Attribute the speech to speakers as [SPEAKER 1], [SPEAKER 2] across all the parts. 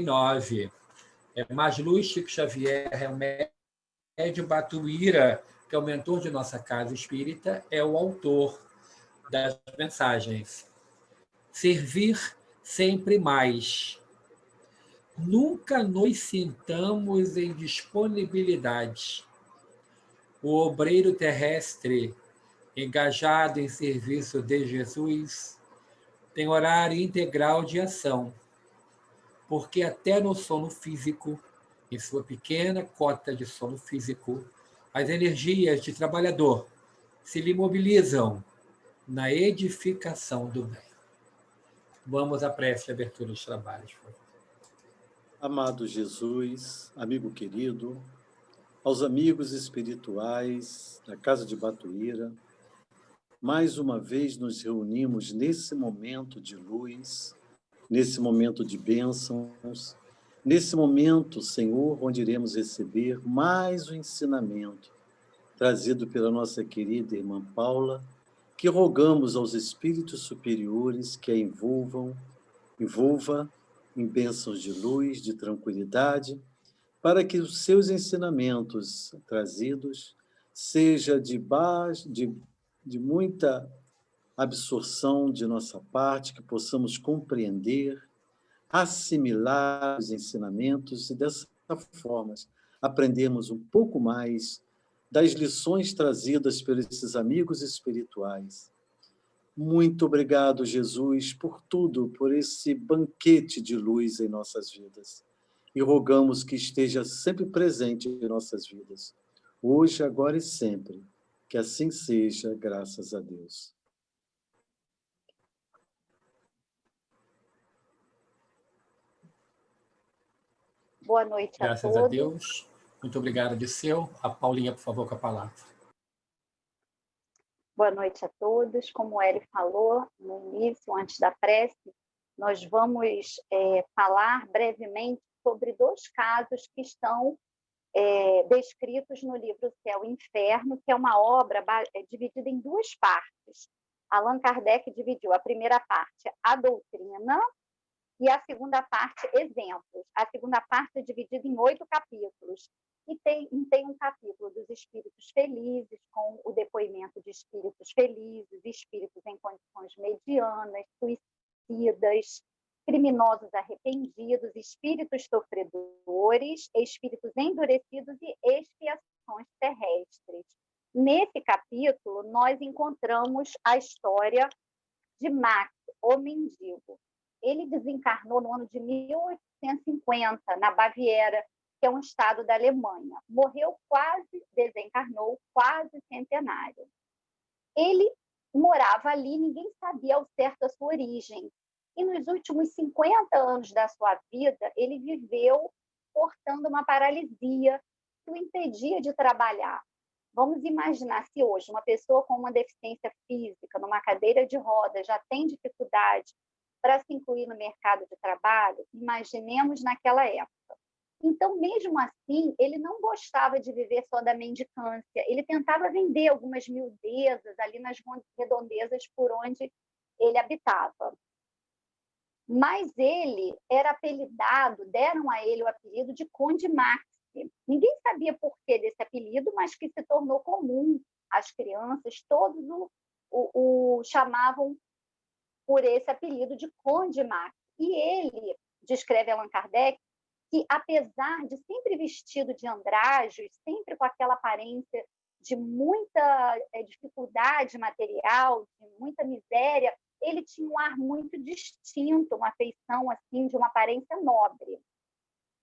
[SPEAKER 1] 9. Mais Luz, Chico Xavier, é o médium Batuíra, que é o mentor de nossa casa espírita, é o autor das mensagens. Servir sempre mais. Nunca nos sintamos em disponibilidade. O obreiro terrestre, engajado em serviço de Jesus, tem horário integral de ação, porque até no sono físico, em sua pequena cota de sono físico, as energias de trabalhador se lhe mobilizam na edificação do bem. Vamos à prece de abertura dos trabalhos, por favor.
[SPEAKER 2] Amado Jesus, amigo querido, aos amigos espirituais da Casa de Batuíra, mais uma vez nos reunimos nesse momento de luz, nesse momento de bênçãos, nesse momento, Senhor, onde iremos receber mais um ensinamento trazido pela nossa querida irmã Paula, que rogamos aos espíritos superiores que a envolva em bênçãos de luz, de tranquilidade, para que os seus ensinamentos trazidos seja de muita absorção de nossa parte, que possamos compreender, assimilar os ensinamentos e, dessa forma, aprendermos um pouco mais das lições trazidas por esses amigos espirituais. Muito obrigado, Jesus, por tudo, por esse banquete de luz em nossas vidas. E rogamos que esteja sempre presente em nossas vidas, hoje, agora e sempre. Que assim seja, graças a Deus.
[SPEAKER 3] Boa noite a todos.
[SPEAKER 1] Graças a Deus. Muito obrigado, Disseu. A Paulinha, por favor, com a palavra.
[SPEAKER 3] Boa noite a todos. Como o Hélio falou no início, antes da prece, nós vamos falar brevemente sobre 2 casos que estão descritos no livro Céu e Inferno, que é uma obra dividida em 2 partes. Allan Kardec dividiu a primeira parte, a doutrina, e a segunda parte, exemplos. A segunda parte é dividida em 8 capítulos. E tem um capítulo dos espíritos felizes, com o depoimento de espíritos felizes, espíritos em condições medianas, suicidas, criminosos arrependidos, espíritos sofredores, espíritos endurecidos e expiações terrestres. Nesse capítulo, nós encontramos a história de Max, o mendigo. Ele desencarnou no ano de 1850, na Baviera, que é um estado da Alemanha. Desencarnou quase centenário. Ele morava ali, ninguém sabia ao certo a sua origem. E nos últimos 50 anos da sua vida, ele viveu portando uma paralisia que o impedia de trabalhar. Vamos imaginar se hoje uma pessoa com uma deficiência física, numa cadeira de rodas, já tem dificuldade para se incluir no mercado de trabalho, imaginemos naquela época. Então, mesmo assim, ele não gostava de viver só da mendicância. Ele tentava vender algumas miudezas ali nas redondezas por onde ele habitava. Mas ele era apelidado, deram a ele o apelido de Conde Maxi. Ninguém sabia por que desse apelido, mas que se tornou comum. As crianças, todos o chamavam por esse apelido de Conde Maxi. E ele, descreve Allan Kardec, que apesar de sempre vestido de andrajos, sempre com aquela aparência de muita dificuldade material, de muita miséria, ele tinha um ar muito distinto, uma feição assim, de uma aparência nobre.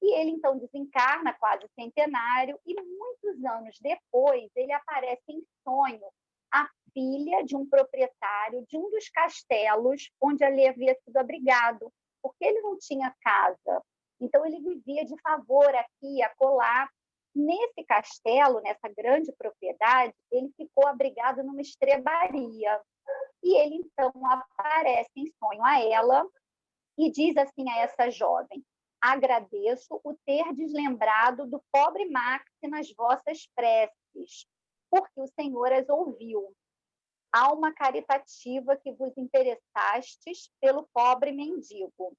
[SPEAKER 3] E ele, então, desencarna quase centenário, e muitos anos depois, ele aparece em sonho, a filha de um proprietário de um dos castelos onde ele havia sido abrigado, porque ele não tinha casa. Então, ele vivia de favor aqui e acolá. Nesse castelo, nessa grande propriedade, ele ficou abrigado numa estrebaria. E ele, então, aparece em sonho a ela e diz assim a essa jovem: agradeço o ter deslembrado do pobre Max nas vossas preces, porque o Senhor as ouviu. Alma caritativa que vos interessastes pelo pobre mendigo.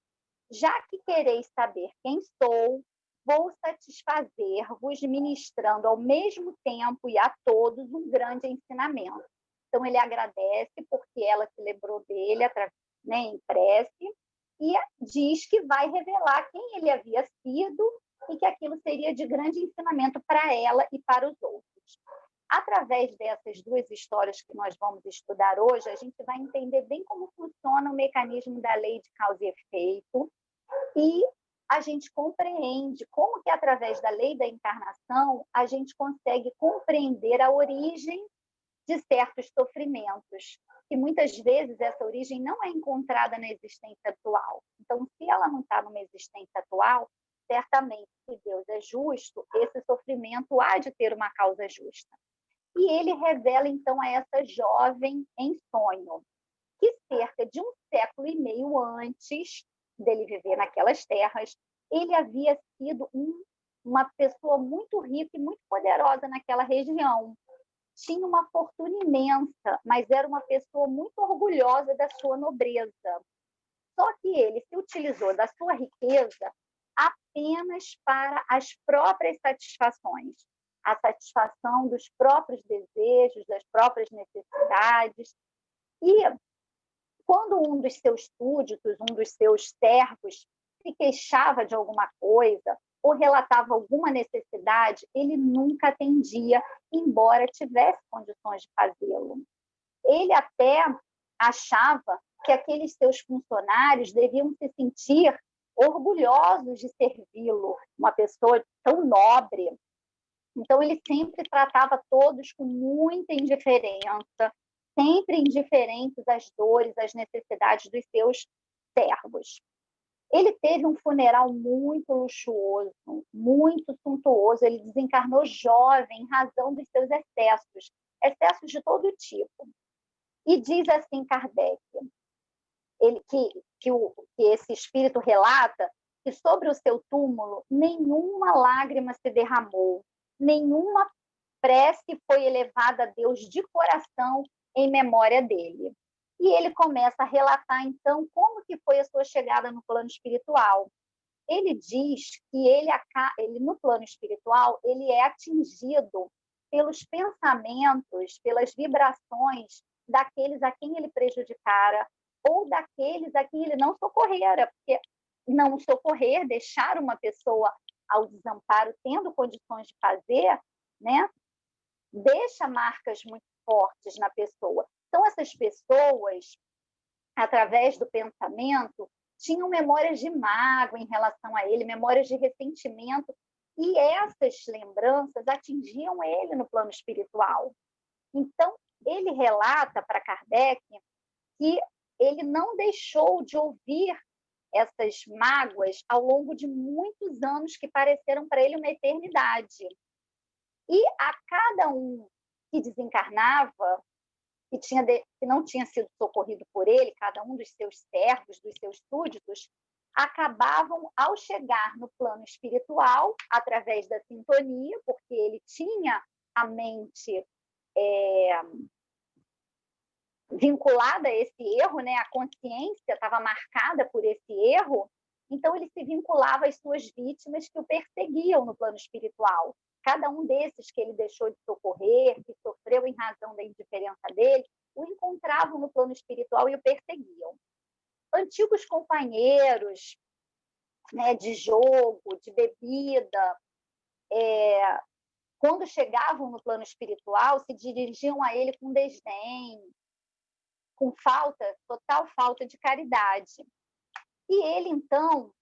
[SPEAKER 3] já que quereis saber quem sou, vou satisfazer-vos ministrando ao mesmo tempo e a todos um grande ensinamento. Então, ele agradece porque ela se lembrou dele, né, em prece, e diz que vai revelar quem ele havia sido e que aquilo seria de grande ensinamento para ela e para os outros. Através dessas duas histórias que nós vamos estudar hoje, a gente vai entender bem como funciona o mecanismo da lei de causa e efeito, e a gente compreende como que, através da lei da encarnação, a gente consegue compreender a origem de certos sofrimentos, que muitas vezes essa origem não é encontrada na existência atual. Então, se ela não está numa existência atual, certamente, se Deus é justo, esse sofrimento há de ter uma causa justa. E ele revela, então, a essa jovem em sonho, que cerca de 1,5 século antes dele viver naquelas terras, ele havia sido uma pessoa muito rica e muito poderosa naquela região. Tinha uma fortuna imensa, mas era uma pessoa muito orgulhosa da sua nobreza. Só que ele se utilizou da sua riqueza apenas para as próprias satisfações, a satisfação dos próprios desejos, das próprias necessidades. E quando um dos seus súditos, um dos seus servos, se queixava de alguma coisa ou relatava alguma necessidade, ele nunca atendia, embora tivesse condições de fazê-lo. Ele até achava que aqueles seus funcionários deviam se sentir orgulhosos de servi-lo, uma pessoa tão nobre. Então, ele sempre tratava todos com muita indiferença, sempre indiferentes às dores, às necessidades dos seus servos. Ele teve um funeral muito luxuoso, muito suntuoso. Ele desencarnou jovem em razão dos seus excessos de todo tipo. E diz assim Kardec, que esse espírito relata que sobre o seu túmulo nenhuma lágrima se derramou, nenhuma prece foi elevada a Deus de coração em memória dele. E ele começa a relatar, então, como que foi a sua chegada no plano espiritual. Ele diz que ele no plano espiritual, ele é atingido pelos pensamentos, pelas vibrações daqueles a quem ele prejudicara ou daqueles a quem ele não socorrera, porque não socorrer, deixar uma pessoa ao desamparo, tendo condições de fazer, né, deixa marcas muito fortes na pessoa. Então, essas pessoas, através do pensamento, tinham memórias de mágoa em relação a ele, memórias de ressentimento, e essas lembranças atingiam ele no plano espiritual. Então, ele relata para Kardec que ele não deixou de ouvir essas mágoas ao longo de muitos anos que pareceram para ele uma eternidade. E a cada um que desencarnava, que não tinha sido socorrido por ele, cada um dos seus servos, dos seus súditos, acabavam, ao chegar no plano espiritual, através da sintonia, porque ele tinha a mente vinculada a esse erro, né? A consciência estava marcada por esse erro, então ele se vinculava às suas vítimas que o perseguiam no plano espiritual. Cada um desses que ele deixou de socorrer, que sofreu em razão da indiferença dele, o encontravam no plano espiritual e o perseguiam. Antigos companheiros, né, de jogo, de bebida, quando chegavam no plano espiritual, se dirigiam a ele com desdém, com total falta de caridade. E ele, então,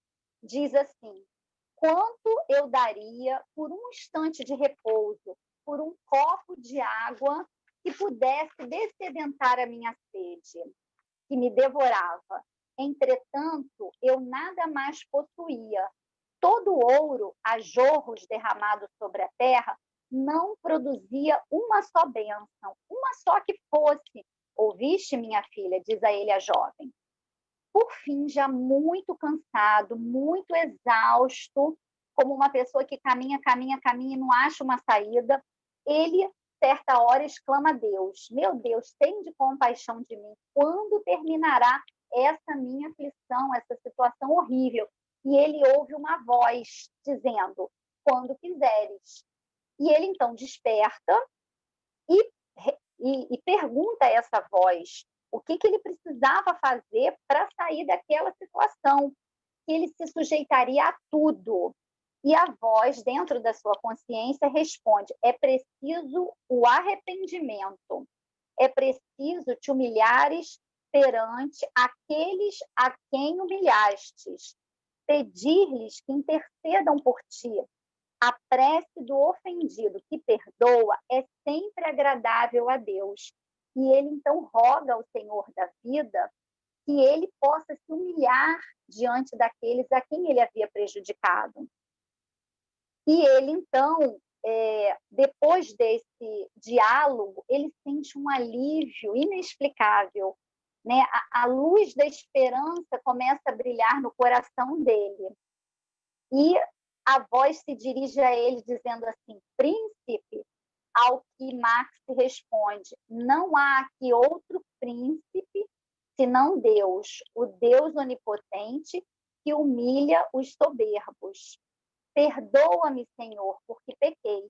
[SPEAKER 3] diz assim: quanto eu daria por um instante de repouso, por um copo de água que pudesse dessedentar a minha sede, que me devorava. Entretanto, eu nada mais possuía. Todo o ouro a jorros derramado sobre a terra não produzia uma só bênção, uma só que fosse. Ouviste, minha filha? Diz a ele a jovem. Por fim, já muito cansado, muito exausto, como uma pessoa que caminha e não acha uma saída, ele, certa hora, exclama a Deus: meu Deus, tende compaixão de mim. Quando terminará essa minha aflição, essa situação horrível. E ele ouve uma voz dizendo, quando quiseres. E ele então desperta e pergunta a essa voz o que ele precisava fazer para sair daquela situação, que ele se sujeitaria a tudo. E a voz, dentro da sua consciência, responde, é preciso o arrependimento, é preciso te humilhares perante aqueles a quem humilhastes, pedir-lhes que intercedam por ti. A prece do ofendido que perdoa é sempre agradável a Deus. E ele então roga ao Senhor da vida que ele possa se humilhar diante daqueles a quem ele havia prejudicado. E ele então, depois desse diálogo, ele sente um alívio inexplicável, né? A luz da esperança começa a brilhar no coração dele. E a voz se dirige a ele dizendo assim, príncipe, ao que Max responde, não há aqui outro príncipe senão Deus, o Deus onipotente que humilha os soberbos. Perdoa-me, Senhor, porque pequei,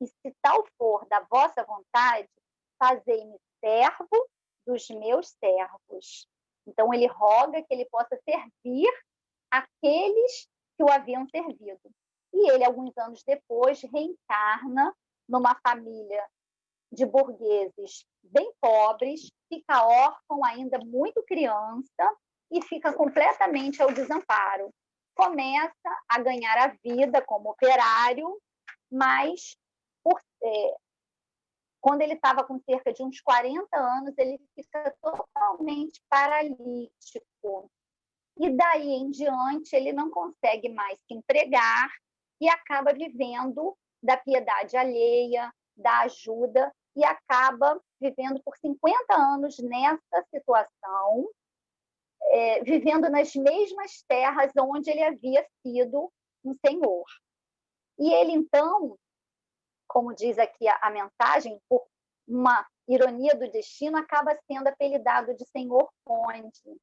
[SPEAKER 3] e se tal for da vossa vontade, fazei-me servo dos meus servos. Então ele roga que ele possa servir aqueles que o haviam servido. E ele, alguns anos depois, reencarna numa família de burgueses bem pobres, fica órfão ainda muito criança e fica completamente ao desamparo. Começa a ganhar a vida como operário, mas quando ele estava com cerca de uns 40 anos, ele fica totalmente paralítico. E daí em diante, ele não consegue mais se empregar e acaba vivendo da piedade alheia, da ajuda, e acaba vivendo por 50 anos nessa situação, vivendo nas mesmas terras onde ele havia sido um senhor. E ele, então, como diz aqui a mensagem, por uma ironia do destino, acaba sendo apelidado de Senhor Conde,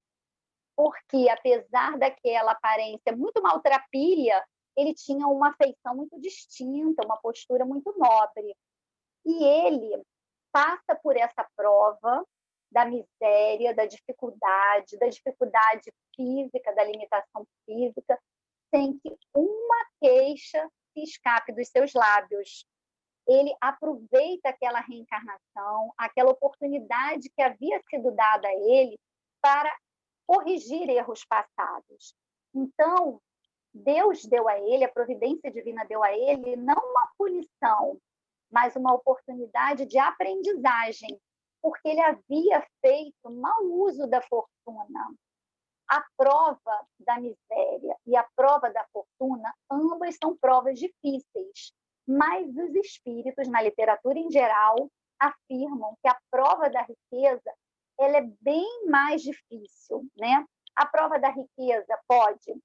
[SPEAKER 3] porque, apesar daquela aparência muito maltrapilha, ele tinha uma feição muito distinta, uma postura muito nobre. E ele passa por essa prova da miséria, da dificuldade física, da limitação física, sem que uma queixa se escape dos seus lábios. Ele aproveita aquela reencarnação, aquela oportunidade que havia sido dada a ele para corrigir erros passados. Então, Deus deu a ele, a providência divina deu a ele, não uma punição, mas uma oportunidade de aprendizagem, porque ele havia feito mau uso da fortuna. A prova da miséria e a prova da fortuna, ambas são provas difíceis, mas os espíritos, na literatura em geral, afirmam que a prova da riqueza ela é bem mais difícil, né? A prova da riqueza pode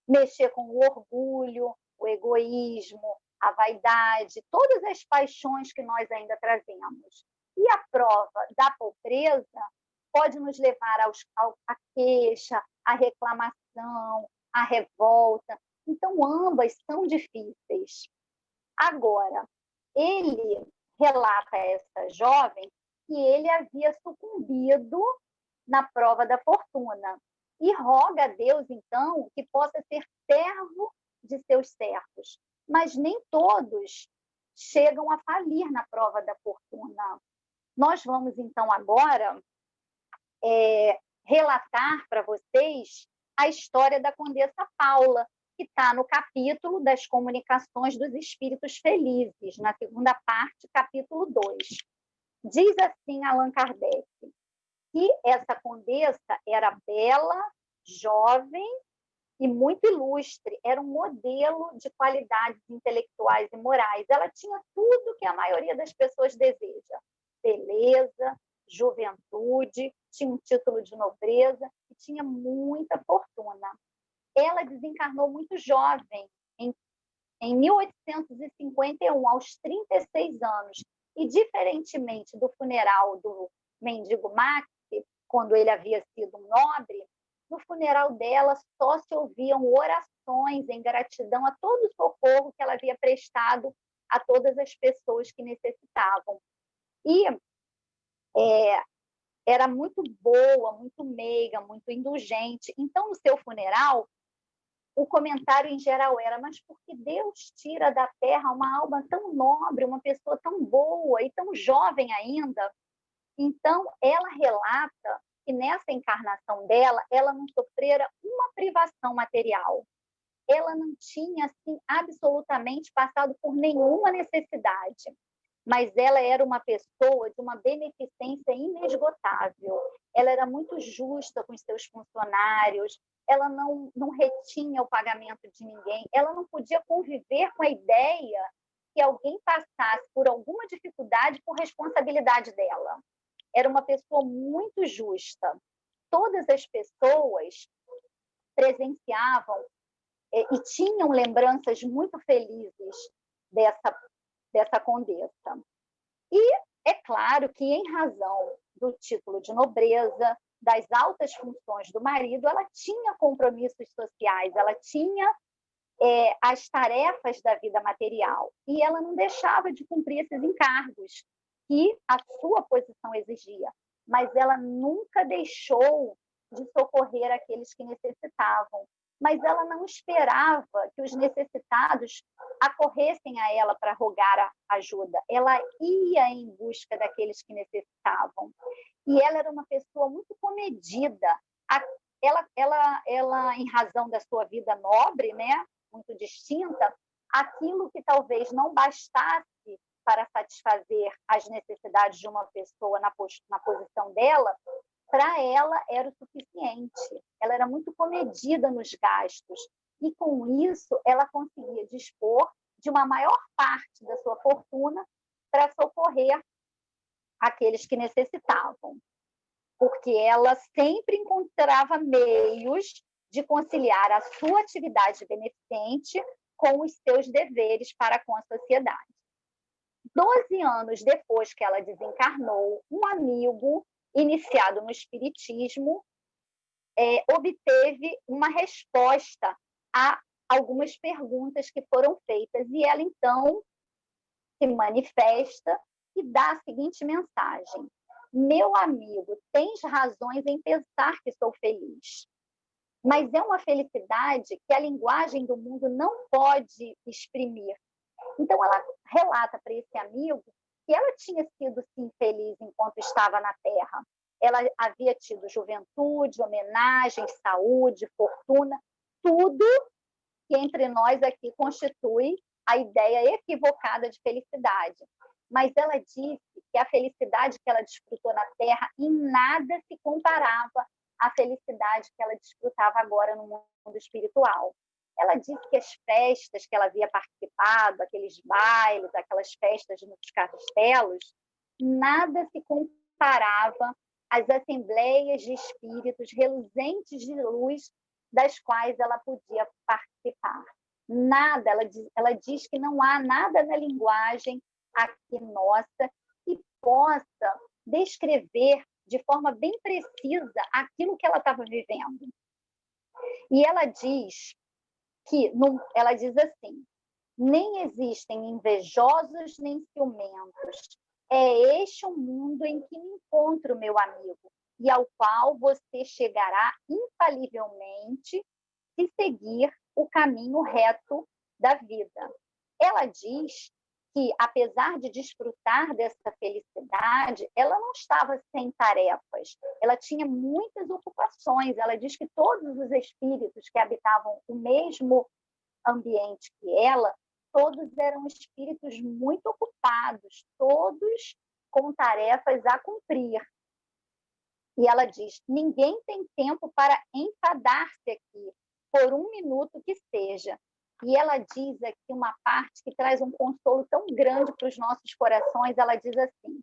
[SPEAKER 3] mexer com o orgulho, o egoísmo, a vaidade, todas as paixões que nós ainda trazemos. E a prova da pobreza pode nos levar à queixa, à reclamação, à revolta. Então, ambas são difíceis. Agora, ele relata a essa jovem que ele havia sucumbido na prova da fortuna e roga a Deus, então, que possa ser servo de seus servos. Mas nem todos chegam a falir na prova da fortuna. Nós vamos, então, agora relatar para vocês a história da Condessa Paula, que está no capítulo das Comunicações dos Espíritos Felizes, na segunda parte, capítulo 2. Diz assim Allan Kardec, que essa condessa era bela, jovem e muito ilustre, era um modelo de qualidades intelectuais e morais. Ela tinha tudo que a maioria das pessoas deseja: beleza, juventude, tinha um título de nobreza e tinha muita fortuna. Ela desencarnou muito jovem, em 1851, aos 36 anos, e diferentemente do funeral do mendigo Max, quando ele havia sido um nobre, no funeral dela só se ouviam orações em gratidão a todo o socorro que ela havia prestado a todas as pessoas que necessitavam. E era muito boa, muito meiga, muito indulgente. Então, no seu funeral, o comentário em geral era: mas por que Deus tira da terra uma alma tão nobre, uma pessoa tão boa e tão jovem ainda? Então, ela relata que nessa encarnação dela, ela não sofrera uma privação material. Ela não tinha, assim, absolutamente passado por nenhuma necessidade. Mas ela era uma pessoa de uma beneficência inesgotável. Ela era muito justa com os seus funcionários, ela não retinha o pagamento de ninguém, ela não podia conviver com a ideia que alguém passasse por alguma dificuldade por responsabilidade dela. Era uma pessoa muito justa. Todas as pessoas presenciavam e tinham lembranças muito felizes dessa condessa. E é claro que, em razão do título de nobreza, das altas funções do marido, ela tinha compromissos sociais, ela tinha as tarefas da vida material, e ela não deixava de cumprir esses encargos que a sua posição exigia, mas ela nunca deixou de socorrer aqueles que necessitavam. Mas ela não esperava que os necessitados acorressem a ela para rogar ajuda. Ela ia em busca daqueles que necessitavam. E ela era uma pessoa muito comedida. Ela, em razão da sua vida nobre, né, muito distinta, aquilo que talvez não bastasse para satisfazer as necessidades de uma pessoa na posição dela, para ela era o suficiente. Ela era muito comedida nos gastos e, com isso, ela conseguia dispor de uma maior parte da sua fortuna para socorrer aqueles que necessitavam, porque ela sempre encontrava meios de conciliar a sua atividade beneficente com os seus deveres para com a sociedade. 12 anos depois que ela desencarnou, um amigo iniciado no espiritismo obteve uma resposta a algumas perguntas que foram feitas, e ela então se manifesta e dá a seguinte mensagem: meu amigo, tens razões em pensar que sou feliz, mas é uma felicidade que a linguagem do mundo não pode exprimir. Então ela relata para esse amigo que ela tinha sido, sim, feliz enquanto estava na Terra. Ela havia tido juventude, homenagem, saúde, fortuna, tudo que entre nós aqui constitui a ideia equivocada de felicidade. Mas ela disse que a felicidade que ela desfrutou na Terra em nada se comparava à felicidade que ela desfrutava agora no mundo espiritual. Ela disse que as festas que ela havia participado, aqueles bailes, aquelas festas nos castelos, nada se comparava às assembleias de espíritos reluzentes de luz das quais ela podia participar. Nada, ela diz que não há nada na linguagem aqui nossa que possa descrever de forma bem precisa aquilo que ela estava vivendo. E ela diz assim: nem existem invejosos nem ciumentos. É este o mundo em que me encontro, meu amigo, e ao qual você chegará infalivelmente se seguir o caminho reto da vida. Ela diz que, apesar de desfrutar dessa felicidade, ela não estava sem tarefas, ela tinha muitas ocupações. Ela diz que todos os espíritos que habitavam o mesmo ambiente que ela, todos eram espíritos muito ocupados, todos com tarefas a cumprir. E ela diz: ninguém tem tempo para enfadar-se aqui, por um minuto que seja. E ela diz aqui uma parte que traz um consolo tão grande para os nossos corações. Ela diz assim: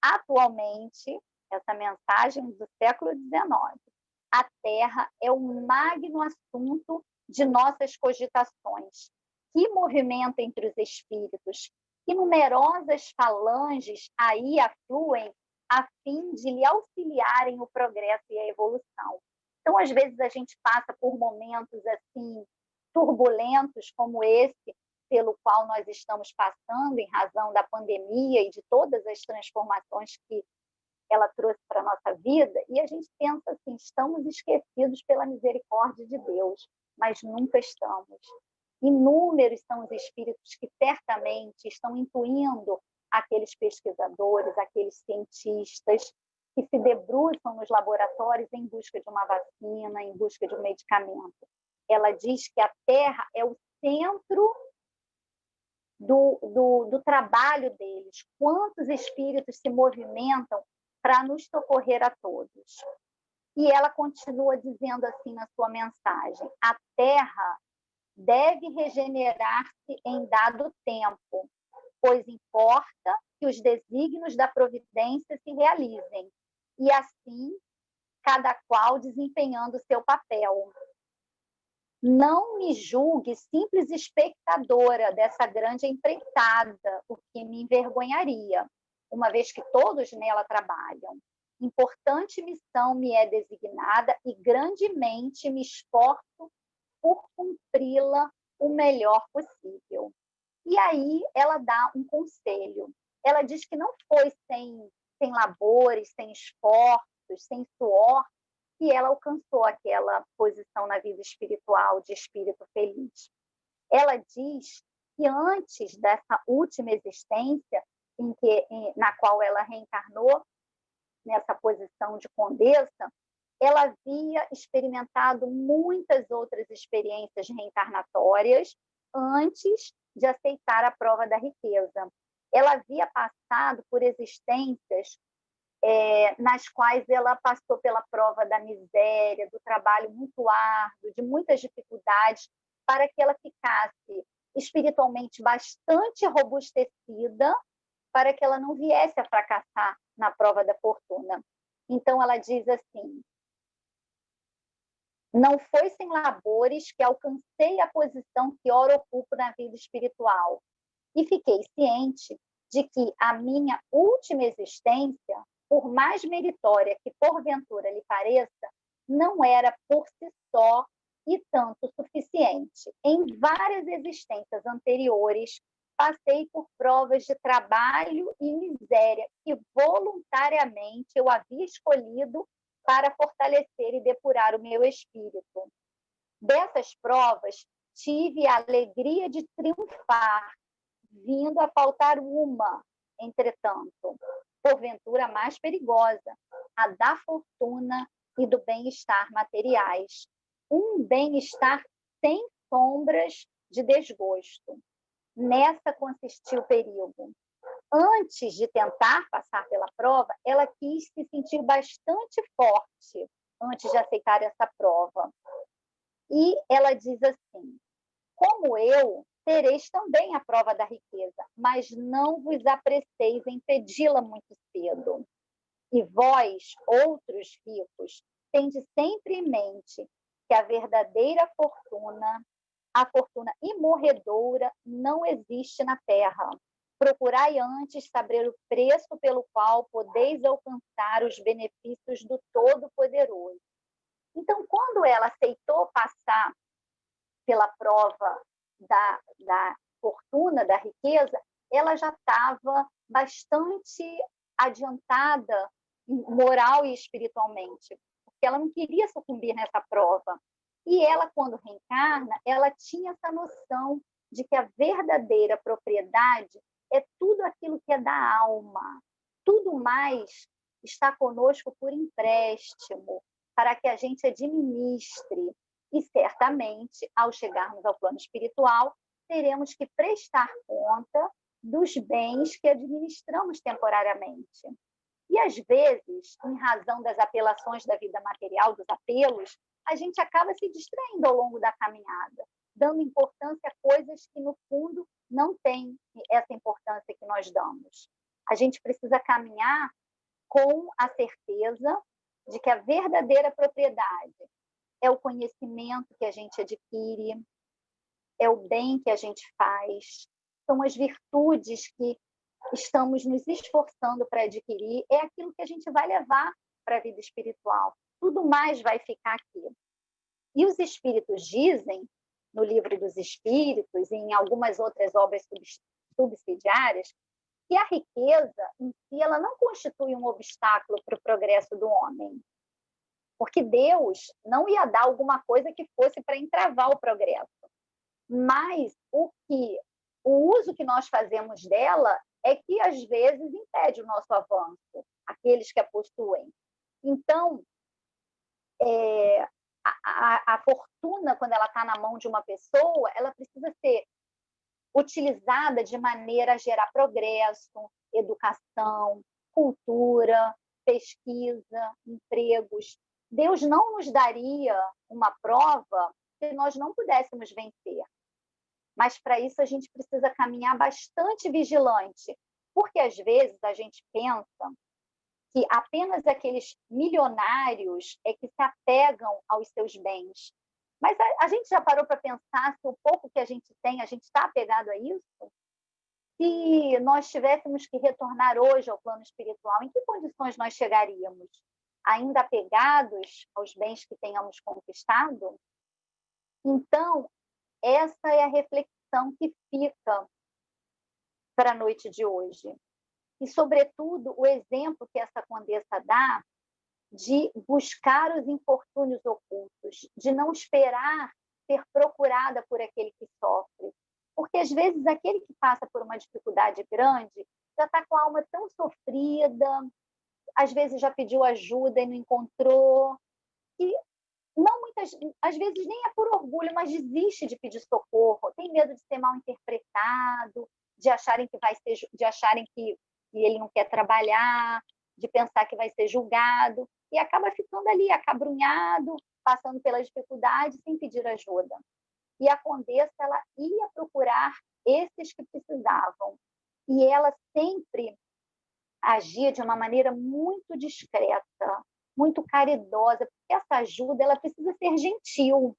[SPEAKER 3] atualmente, essa mensagem do século XIX, a Terra é o magno assunto de nossas cogitações. Que movimento entre os espíritos, que numerosas falanges aí afluem a fim de lhe auxiliarem no progresso e a evolução. Então, às vezes, a gente passa por momentos assim turbulentos como esse, pelo qual nós estamos passando em razão da pandemia e de todas as transformações que ela trouxe para a nossa vida, e a gente pensa assim, estamos esquecidos pela misericórdia de Deus, mas nunca estamos. Inúmeros são os espíritos que certamente estão intuindo aqueles pesquisadores, aqueles cientistas que se debruçam nos laboratórios em busca de uma vacina, em busca de um medicamento. Ela diz que a Terra é o centro do trabalho deles. Quantos espíritos se movimentam para nos socorrer a todos? E ela continua dizendo assim na sua mensagem: a Terra deve regenerar-se em dado tempo, pois importa que os desígnios da providência se realizem, e assim, cada qual desempenhando o seu papel. Não me julgue simples espectadora dessa grande empreitada, o que me envergonharia, uma vez que todos nela trabalham. Importante missão me é designada e grandemente me esforço por cumpri-la o melhor possível. E aí ela dá um conselho. Ela diz que não foi sem labores, sem esforços, sem suor, que ela alcançou aquela posição na vida espiritual de espírito feliz. Ela diz que antes dessa última existência, na qual ela reencarnou, nessa posição de condessa, ela havia experimentado muitas outras experiências reencarnatórias antes de aceitar a prova da riqueza. Ela havia passado por existências nas quais ela passou pela prova da miséria, do trabalho muito árduo, de muitas dificuldades, para que ela ficasse espiritualmente bastante robustecida, para que ela não viesse a fracassar na prova da fortuna. Então, ela diz assim: não foi sem labores que alcancei a posição que ora ocupo na vida espiritual, e fiquei ciente de que a minha última existência, por mais meritória que porventura lhe pareça, não era por si só e tanto suficiente. Em várias existências anteriores, passei por provas de trabalho e miséria que voluntariamente eu havia escolhido para fortalecer e depurar o meu espírito. Dessas provas, tive a alegria de triunfar, vindo a faltar uma, entretanto, porventura mais perigosa, a da fortuna e do bem-estar materiais. Um bem-estar sem sombras de desgosto. Nessa consistiu o perigo. Antes de tentar passar pela prova, ela quis se sentir bastante forte antes de aceitar essa prova. E ela diz assim: como eu, tereis também a prova da riqueza, mas não vos apresteis em pedi-la muito cedo. E vós, outros ricos, tende sempre em mente que a verdadeira fortuna, a fortuna imorredoura, não existe na terra. Procurai antes saber o preço pelo qual podeis alcançar os benefícios do Todo-Poderoso. Então, quando ela aceitou passar pela prova da fortuna, da riqueza, ela já estava bastante adiantada moral e espiritualmente, porque ela não queria sucumbir nessa prova. E ela, quando reencarna, ela tinha essa noção de que a verdadeira propriedade é tudo aquilo que é da alma. Tudo mais está conosco por empréstimo, para que a gente administre. E, certamente, ao chegarmos ao plano espiritual, teremos que prestar conta dos bens que administramos temporariamente. E, às vezes, em razão das apelações da vida material, dos apelos, a gente acaba se distraindo ao longo da caminhada, dando importância a coisas que, no fundo, não têm essa importância que nós damos. A gente precisa caminhar com a certeza de que a verdadeira propriedade é o conhecimento que a gente adquire, é o bem que a gente faz, são as virtudes que estamos nos esforçando para adquirir é aquilo que a gente vai levar para a vida espiritual. Tudo mais vai ficar aqui. E os espíritos dizem, no Livro dos Espíritos e em algumas outras obras subsidiárias, que a riqueza em si ela não constitui um obstáculo para o progresso do homem. Porque Deus não ia dar alguma coisa que fosse para entravar o progresso. Mas o uso que nós fazemos dela é que, às vezes, impede o nosso avanço, aqueles que a possuem. Então, a fortuna, quando ela está na mão de uma pessoa, ela precisa ser utilizada de maneira a gerar progresso, educação, cultura, pesquisa, empregos. Deus não nos daria uma prova se nós não pudéssemos vencer. Mas, para isso, a gente precisa caminhar bastante vigilante, porque, às vezes, a gente pensa que apenas aqueles milionários é que se apegam aos seus bens. Mas a gente já parou para pensar se o pouco que a gente tem, a gente está apegado a isso? Se nós tivéssemos que retornar hoje ao plano espiritual, em que condições nós chegaríamos? Ainda apegados aos bens que tenhamos conquistado? Então, essa é a reflexão que fica para a noite de hoje. E, sobretudo, o exemplo que essa condessa dá de buscar os infortúnios ocultos, de não esperar ser procurada por aquele que sofre. Porque, às vezes, aquele que passa por uma dificuldade grande já está com a alma tão sofrida, às vezes já pediu ajuda e não encontrou, e não muitas, às vezes nem é por orgulho, mas desiste de pedir socorro, tem medo de ser mal interpretado, de acharem que ele não quer trabalhar, de pensar que vai ser julgado, e acaba ficando ali acabrunhado, passando pelas dificuldades sem pedir ajuda. E a condessa, ela ia procurar esses que precisavam, e ela sempre agia de uma maneira muito discreta, muito caridosa, porque essa ajuda ela precisa ser gentil.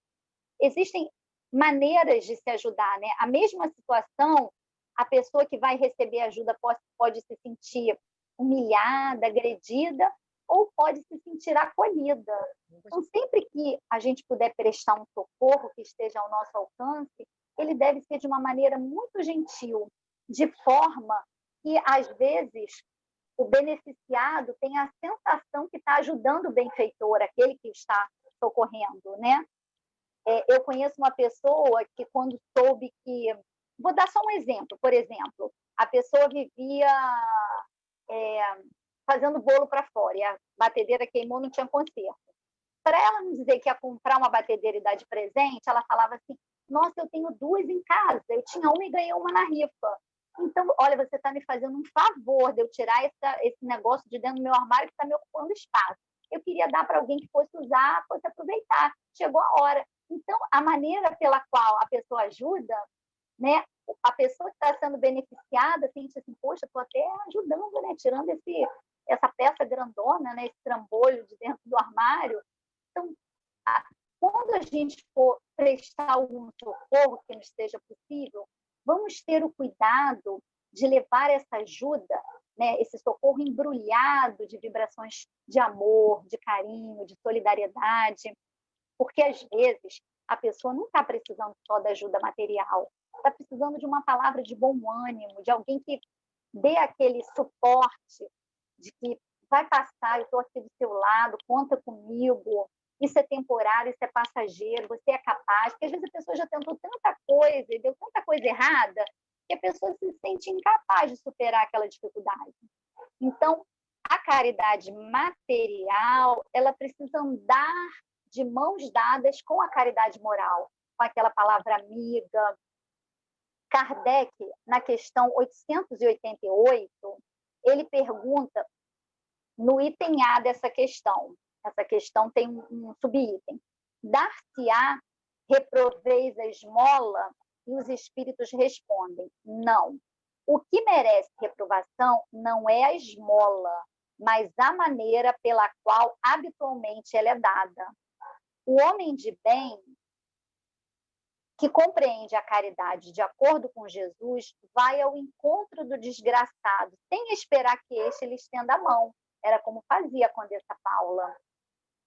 [SPEAKER 3] Existem maneiras de se ajudar, né? A mesma situação, a pessoa que vai receber ajuda pode se sentir humilhada, agredida, ou pode se sentir acolhida. Então, sempre que a gente puder prestar um socorro que esteja ao nosso alcance, ele deve ser de uma maneira muito gentil, de forma que, às vezes, o beneficiado tem a sensação que está ajudando o benfeitor, aquele que está socorrendo, né? Eu conheço uma pessoa que, quando soube que... Vou dar só um exemplo. Por exemplo, a pessoa vivia fazendo bolo para fora, e a batedeira queimou, não tinha conserto. Para ela não dizer que ia comprar uma batedeira e dar de presente, ela falava assim, nossa, eu tenho 2 em casa, eu tinha uma e ganhei uma na rifa. Então, olha, você está me fazendo um favor de eu tirar esse negócio de dentro do meu armário que está me ocupando espaço. Eu queria dar para alguém que fosse usar, fosse aproveitar. Chegou a hora. Então, a maneira pela qual a pessoa ajuda, né? A pessoa que está sendo beneficiada sente assim, poxa, estou até ajudando, né? Tirando essa peça grandona, né? Esse trambolho de dentro do armário. Então, quando a gente for prestar algum socorro que nos seja possível, vamos ter o cuidado de levar essa ajuda, né, esse socorro embrulhado de vibrações de amor, de carinho, de solidariedade, porque, às vezes, a pessoa não está precisando só da ajuda material, está precisando de uma palavra de bom ânimo, de alguém que dê aquele suporte, de que vai passar, eu estou aqui do seu lado, conta comigo, isso é temporário, isso é passageiro, você é capaz, porque às vezes a pessoa já tentou tanta coisa e deu tanta coisa errada que a pessoa se sente incapaz de superar aquela dificuldade. Então, a caridade material, ela precisa andar de mãos dadas com a caridade moral, com aquela palavra amiga. Kardec, na questão 888, ele pergunta, no item A dessa questão, essa questão tem um subitem. Dar-se-á, reproveis a esmola? E os espíritos respondem, não. O que merece reprovação não é a esmola, mas a maneira pela qual habitualmente ela é dada. O homem de bem que compreende a caridade de acordo com Jesus, vai ao encontro do desgraçado, sem esperar que este lhe estenda a mão. Era como fazia a Condessa Paula.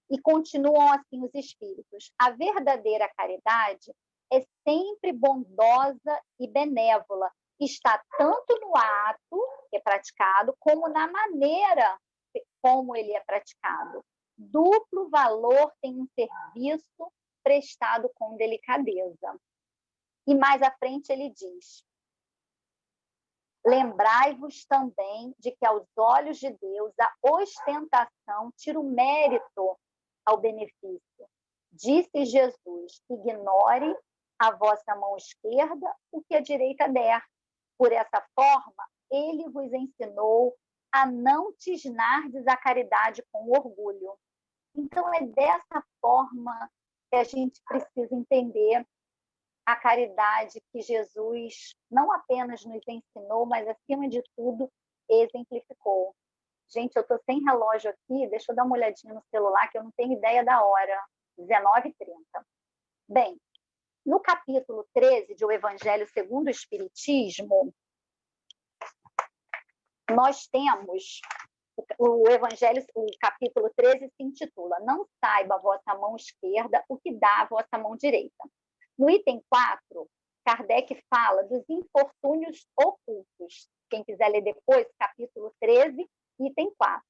[SPEAKER 3] E continuam assim os espíritos. A verdadeira caridade é sempre bondosa e benévola. Está tanto no ato que é praticado, como na maneira como ele é praticado. Duplo valor tem um serviço prestado com delicadeza. E mais à frente ele diz: lembrai-vos também de que aos olhos de Deus a ostentação tira o mérito ao benefício. Disse Jesus: ignore a vossa mão esquerda o que a direita der. Por essa forma, ele vos ensinou a não tisnardes a caridade com orgulho. Então, é dessa forma que a gente precisa entender a caridade que Jesus não apenas nos ensinou, mas, acima de tudo, exemplificou. Gente, eu estou sem relógio aqui, deixa eu dar uma olhadinha no celular, que eu não tenho ideia da hora. 19h30. Bem, no capítulo 13 de O Evangelho segundo o Espiritismo, nós temos o Evangelho, o capítulo 13 se intitula Não saiba a vossa mão esquerda o que dá a vossa mão direita. No item 4, Kardec fala dos infortúnios ocultos. Quem quiser ler depois, capítulo 13, item 4.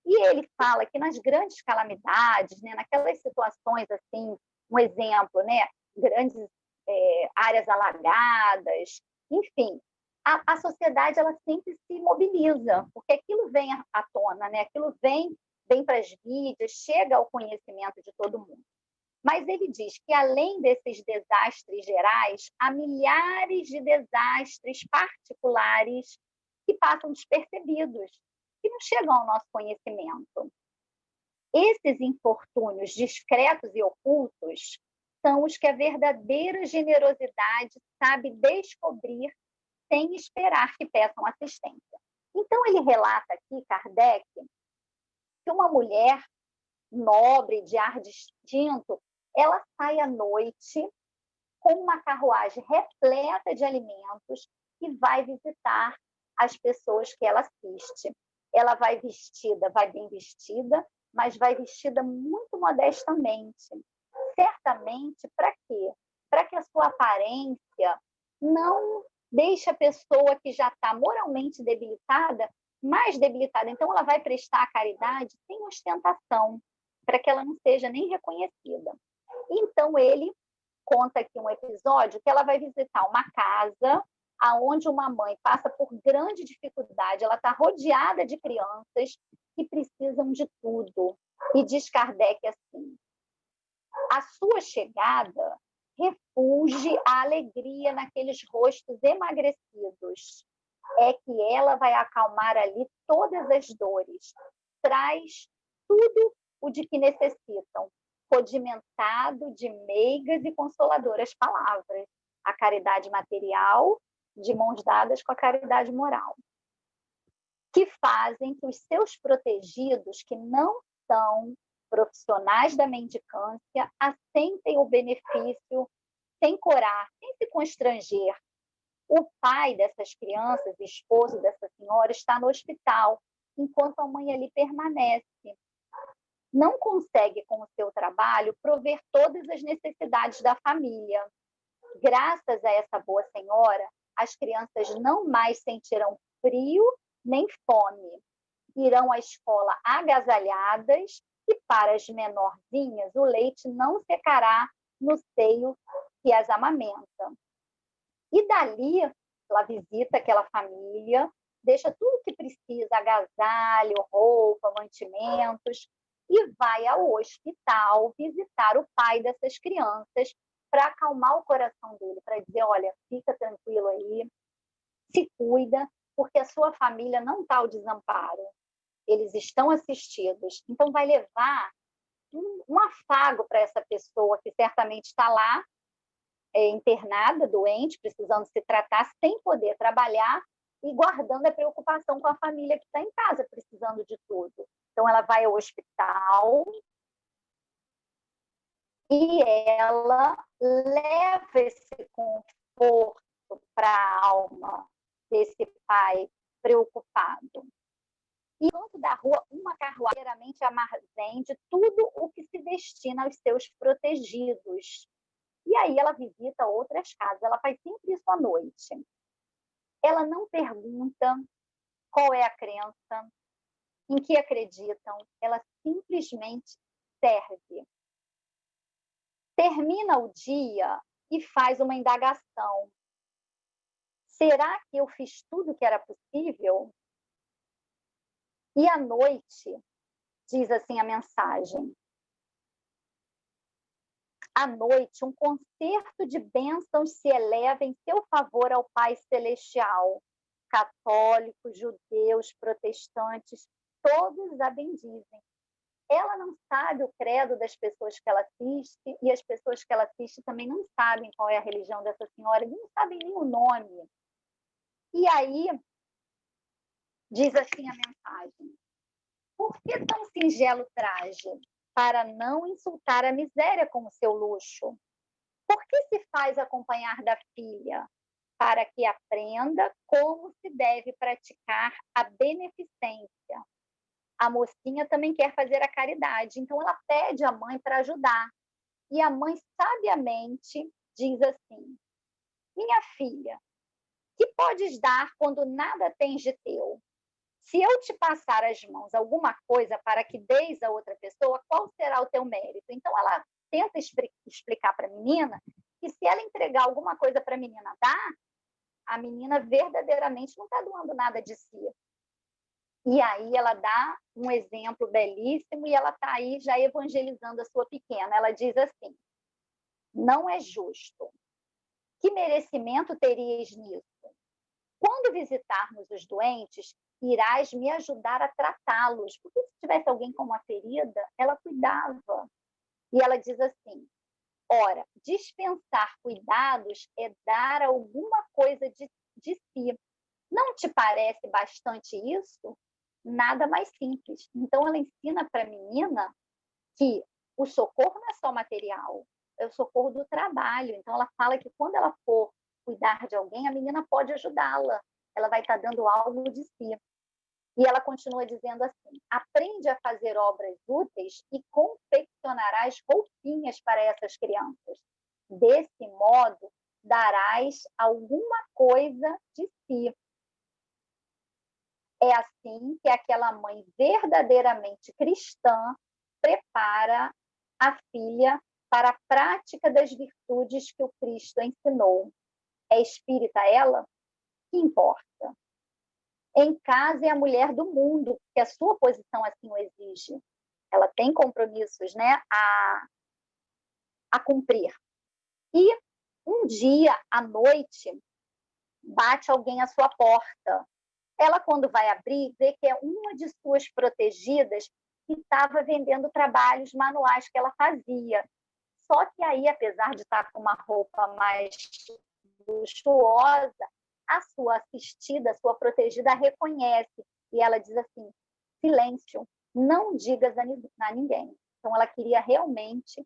[SPEAKER 3] E ele fala que nas grandes calamidades, né, naquelas situações assim, um exemplo, né, grandes áreas alagadas, enfim, a sociedade ela sempre se mobiliza, porque aquilo vem à tona, né? Aquilo vem para as mídias, chega ao conhecimento de todo mundo. Mas ele diz que, além desses desastres gerais, há milhares de desastres particulares que passam despercebidos, que não chegam ao nosso conhecimento. Esses infortúnios discretos e ocultos são os que a verdadeira generosidade sabe descobrir sem esperar que peçam assistência. Então, ele relata aqui, Kardec, que uma mulher nobre, de ar distinto, ela sai à noite com uma carruagem repleta de alimentos e vai visitar as pessoas que ela assiste. Ela vai vestida, vai bem vestida, mas vai vestida muito modestamente. Certamente, para quê? Para que a sua aparência não deixe a pessoa que já está moralmente debilitada mais debilitada. Então, ela vai prestar a caridade sem ostentação, para que ela não seja nem reconhecida. Então, ele conta aqui um episódio que ela vai visitar uma casa onde uma mãe passa por grande dificuldade, ela está rodeada de crianças que precisam de tudo. E diz Kardec assim: a sua chegada refugie a alegria naqueles rostos emagrecidos. É que ela vai acalmar ali todas as dores, traz tudo o de que necessitam, condimentado de meigas e consoladoras palavras, a caridade material de mãos dadas com a caridade moral, que fazem que os seus protegidos, que não são profissionais da mendicância, assentem o benefício sem corar, sem se constranger. O pai dessas crianças, esposo dessa senhora, está no hospital, enquanto a mãe ali permanece. Não consegue, com o seu trabalho, prover todas as necessidades da família. Graças a essa boa senhora, as crianças não mais sentirão frio nem fome. Irão à escola agasalhadas e, para as menorzinhas, o leite não secará no seio que as amamenta. E dali, ela visita aquela família, deixa tudo o que precisa, agasalho, roupa, mantimentos, e vai ao hospital visitar o pai dessas crianças para acalmar o coração dele, para dizer, olha, fica tranquilo aí, se cuida, porque a sua família não está ao desamparo. Eles estão assistidos. Então, vai levar um afago para essa pessoa que certamente está lá, internada, doente, precisando se tratar, sem poder trabalhar e guardando a preocupação com a família que está em casa, precisando de tudo. Então, ela vai ao hospital, E ela leva esse conforto para a alma desse pai preocupado. E junto da rua, uma carruagem armazém de tudo o que se destina aos seus protegidos. E aí ela visita outras casas, ela faz sempre isso à noite. Ela não pergunta qual é a crença, em que acreditam, ela simplesmente serve. Termina o dia e faz uma indagação. Será que eu fiz tudo o que era possível? E à noite, diz assim a mensagem, à noite, um concerto de bênçãos se eleva em seu favor ao Pai Celestial. Católicos, judeus, protestantes, todos a bendizem. Ela não sabe o credo das pessoas que ela assiste, e as pessoas que ela assiste também não sabem qual é a religião dessa senhora, não sabem nem o nome. E aí, diz assim a mensagem, por que tão singelo traje? Para não insultar a miséria com o seu luxo. Por que se faz acompanhar da filha? Para que aprenda como se deve praticar a beneficência. A mocinha também quer fazer a caridade, então ela pede à mãe para ajudar. E a mãe sabiamente diz assim, minha filha, que podes dar quando nada tens de teu? Se eu te passar as mãos alguma coisa para que deis a outra pessoa, qual será o teu mérito? Então, ela tenta explicar para a menina que se ela entregar alguma coisa para a menina dar, a menina verdadeiramente não está doando nada de si. E aí ela dá um exemplo belíssimo e ela está aí já evangelizando a sua pequena. Ela diz assim, não é justo. Que merecimento teríeis nisso? Quando visitarmos os doentes, irás me ajudar a tratá-los, porque se tivesse alguém com uma ferida, ela cuidava. E ela diz assim, ora, dispensar cuidados é dar alguma coisa de si. Não te parece bastante isso? Nada mais simples. Então, ela ensina para a menina que o socorro não é só material, é o socorro do trabalho. Então, ela fala que quando ela for cuidar de alguém, a menina pode ajudá-la. Ela vai estar dando algo de si. E ela continua dizendo assim, aprende a fazer obras úteis e confeccionarás roupinhas para essas crianças. Desse modo, darás alguma coisa de si. É assim que aquela mãe verdadeiramente cristã prepara a filha para a prática das virtudes que o Cristo ensinou. É espírita ela? Que importa? Em casa é a mulher do mundo, porque a sua posição assim o exige. Ela tem compromissos, né, a cumprir. E um dia, à noite, bate alguém à sua porta. Ela, quando vai abrir, vê que é uma de suas protegidas que estava vendendo trabalhos manuais que ela fazia. Só que aí, apesar de estar com uma roupa mais luxuosa, a sua assistida, a sua protegida, a reconhece. E ela diz assim, silêncio, não digas a ninguém. Então, ela queria realmente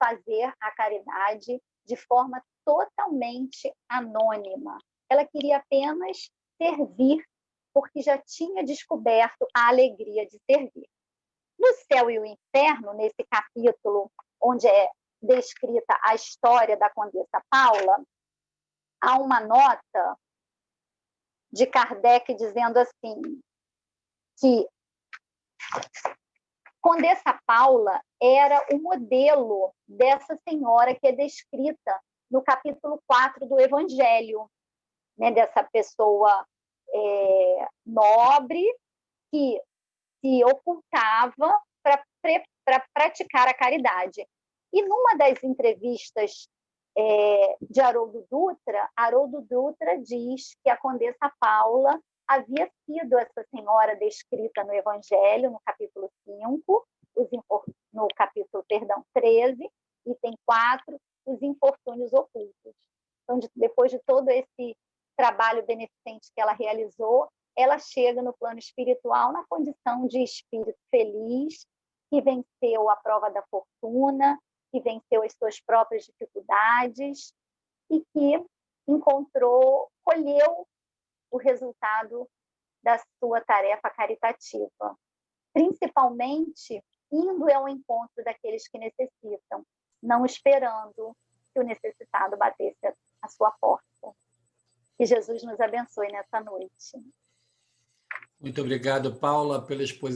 [SPEAKER 3] fazer a caridade de forma totalmente anônima. Ela queria apenas servir, porque já tinha descoberto a alegria de servir. No Céu e o Inferno, nesse capítulo onde é descrita a história da Condessa Paula, há uma nota de Kardec dizendo assim, que Condessa Paula era o modelo dessa senhora que é descrita no capítulo 4 do Evangelho, né, dessa pessoa nobre que se ocultava para praticar a caridade. E numa das entrevistas de Haroldo Dutra diz que a Condessa Paula havia sido essa senhora descrita no Evangelho, no capítulo 5, no capítulo, 13, item 4, os infortúnios ocultos. Então, depois de todo esse trabalho beneficente que ela realizou, ela chega no plano espiritual na condição de espírito feliz, que venceu a prova da fortuna, que venceu as suas próprias dificuldades e que colheu o resultado da sua tarefa caritativa, principalmente indo ao encontro daqueles que necessitam, não esperando que o necessitado batesse a sua porta. Que Jesus nos abençoe nessa noite.
[SPEAKER 1] Muito obrigado, Paula, pela exposição.